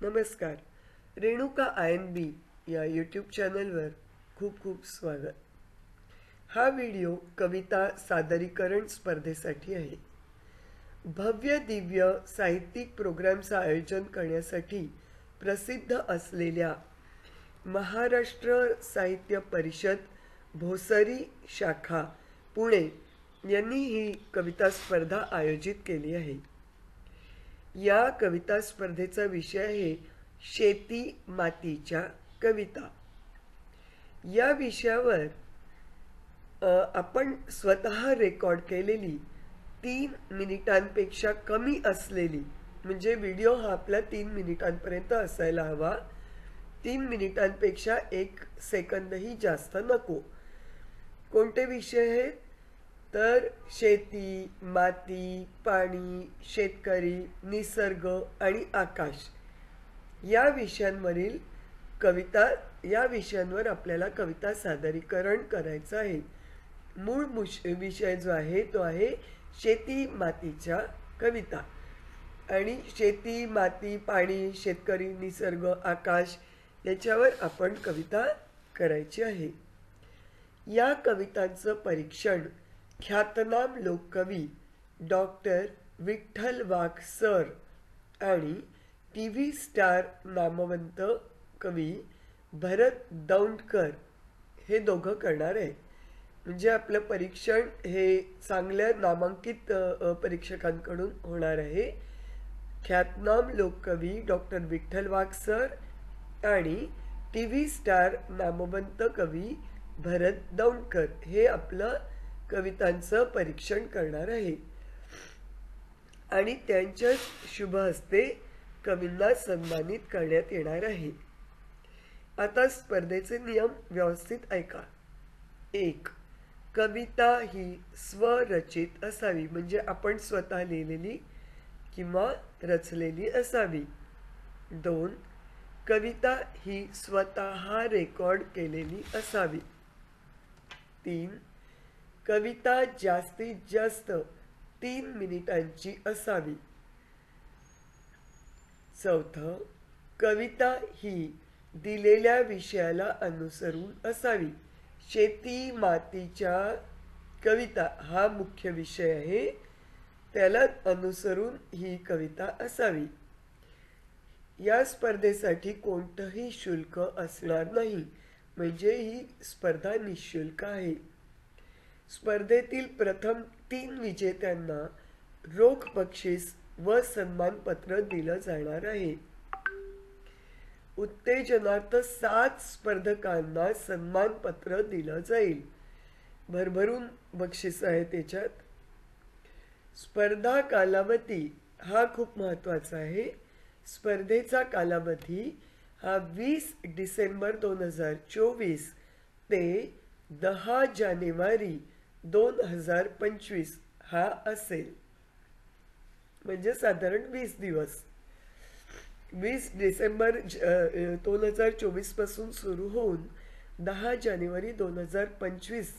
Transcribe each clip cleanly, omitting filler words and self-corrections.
नमस्कार. रेणुका INB या YouTube चॅनलवर खूप खूप स्वागत. हा व्हिडिओ कविता सादरीकरण स्पर्धेसाठी आहे. भव्य दिव्य साहित्यिक प्रोग्रामचं आयोजन करण्यासाठी प्रसिद्ध असलेल्या महाराष्ट्र साहित्य परिषद भोसरी शाखा पुणे यांनी ही कविता स्पर्धा आयोजित केली आहे. या कविता स्पर्धेचा विषय आहे शेती मातीच्या कविता. या विषयावर आपण स्वतः रेकॉर्ड केलेली 3 मिनिटांपेक्षा कमी असलेली, म्हणजे व्हिडिओ हा आपला 3 मिनिटांपर्यंत असायला हवा, 3 मिनिटांपेक्षा 1 सेकंदही जास्त नको. कोणते विषय आहेत तर शेती, माती, पाणी, शेतकरी, निसर्ग आणि आकाश या विषयांवरील कविता, या विषयांवर आपल्याला कविता सादरीकरण करायचं आहे. मूळ विषय जो आहे तो आहे शेती मातीच्या कविता. आणि शेती, माती, पाणी, शेतकरी, निसर्ग, आकाश याच्यावर आपण कविता करायची आहे. या कवितांचं परीक्षण ख्यातनाम लोककवी डॉक्टर विठ्ठल वाघ सर आणि TV स्टार नामवंत कवी भरत दौंडकर हे दोघं करणार आहे. म्हणजे आपलं परीक्षण हे चांगल्या नामांकित परीक्षकांकडून होणार आहे. ख्यातनाम लोककवी डॉक्टर विठ्ठल वाघ सर आणि TV स्टार नामवंत कवी भरत दौंडकर हे आपलं कवितांचं परीक्षण करणार आहे. आणि त्यांच्या शुभ हस्ते कवींना सन्मानित करण्यात येणार आहे. आता स्पर्धेचे नियम व्यवस्थित ऐका. 1. कविता ही स्वरचित असावी, म्हणजे आपण स्वतः लिहिलेली किंवा रचलेली असावी. 2. कविता ही स्वतः रेकॉर्ड केलेली असावी. 3. कविता जास्तीत जास्त 3 मिनिटांची असावी. 4. कविता ही दिलेल्या विषयाला अनुसरून असावी. शेती मातीच्या कविता हा मुख्य विषय आहे, त्याला अनुसरून ही कविता असावी. या स्पर्धेसाठी कोणतंही शुल्क असणार नाही, म्हणजे ही स्पर्धा निःशुल्क आहे. स्पर्धेतील प्रथम 3 विजेत्यांना रोख बक्षीस व सन्मानपत्र दिलं जाणार आहे. उत्तेजनार्थ 7 स्पर्धकांना सन्मानपत्र दिलं जाईल. भरभरून बक्षीस आहे त्याच्यात. स्पर्धा कालावधी हा खूप महत्वाचा आहे. स्पर्धेचा कालावधी हा 20 डिसेंबर 2024 ते 10 जानेवारी 2025 हा असेल. म्हणजे साधारण 20 दिवस. 20 डिसेंबर 2024 पासून सुरू होऊन 10 जानेवारी 2025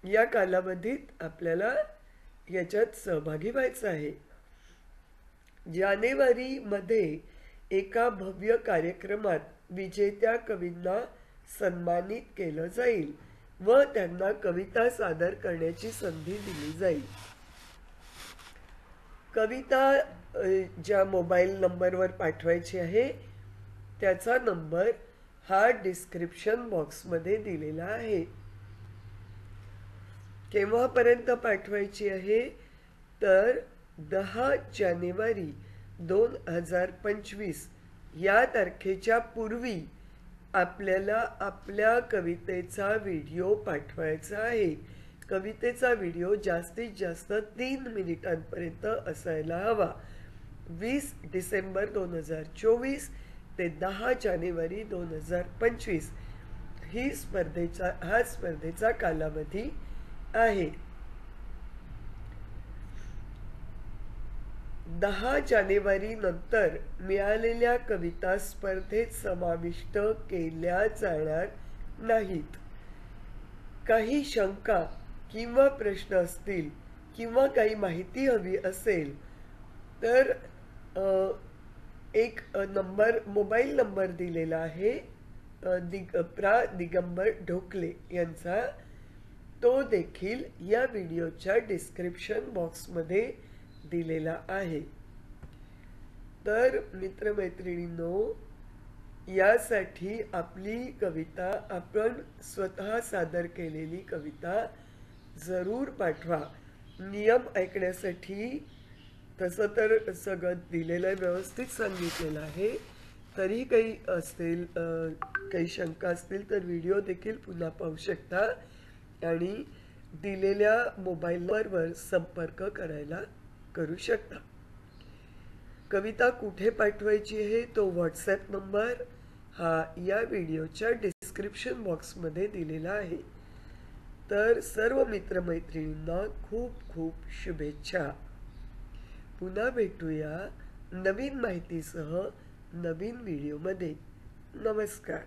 या कालावधीत आपल्याला याच्यात सहभागी व्हायचं आहे. जानेवारीमध्ये एका भव्य कार्यक्रमात विजेत्या कवींना सन्मानित केलं जाईल व त्यांना कविता सादर करण्याची संधी दिली जाईल. कविता ज्या मोबाईल नंबरवर पाठवायची आहे त्याचा नंबर हा डिस्क्रिप्शन बॉक्समध्ये दिलेला आहे. केव्हापर्यंत पाठवायची आहे तर 10 जानेवारी 2025 या तारखेच्या पूर्वी आपल्याला आपल्या कवितेचा व्हिडिओ पाठवायचा आहे. कवितेचा व्हिडिओ जास्तीत जास्त 3 मिनिटांपर्यंत असायला हवा. 20 डिसेंबर 2024 ते 10 जानेवारी 2025 हा स्पर्धेचा कालावधी आहे. 10 जानेवारी नंतर मिळालेल्या कविता स्पर्धेत समाविष्ट केल्या जाणार नाहीत. काही शंका किंवा प्रश्न असतील किंवा काही माहिती हवी असेल तर एक मोबाईल नंबर दिलेला आहे प्रा दिगंबर ढोकले यांचा. तो देखील या व्हिडिओच्या डिस्क्रिप्शन बॉक्समध्ये दिलेला आहे. तर मित्रमैत्रिणींनो, यासाठी आपली कविता, आपण स्वतः सादर केलेली कविता जरूर पाठवा. नियम ऐकण्यासाठी तसं तर सगळं दिलेलं व्यवस्थित सांगितलेलं आहे. तरी काही असतील, काही शंका असतील तर व्हिडिओ देखील पुन्हा पाहू शकता आणि दिलेल्या मोबाईल नंबरवर संपर्क करू शकता. कविता कुठे पाठवायची आहे तो व्हॉट्सॲप नंबर हा या व्हिडिओच्या डिस्क्रिप्शन बॉक्समध्ये दिलेला आहे. तर सर्व मित्रमैत्रिणींना खूप खूप शुभेच्छा. पुन्हा भेटूया नवीन माहितीसह नवीन व्हिडिओमध्ये. नमस्कार.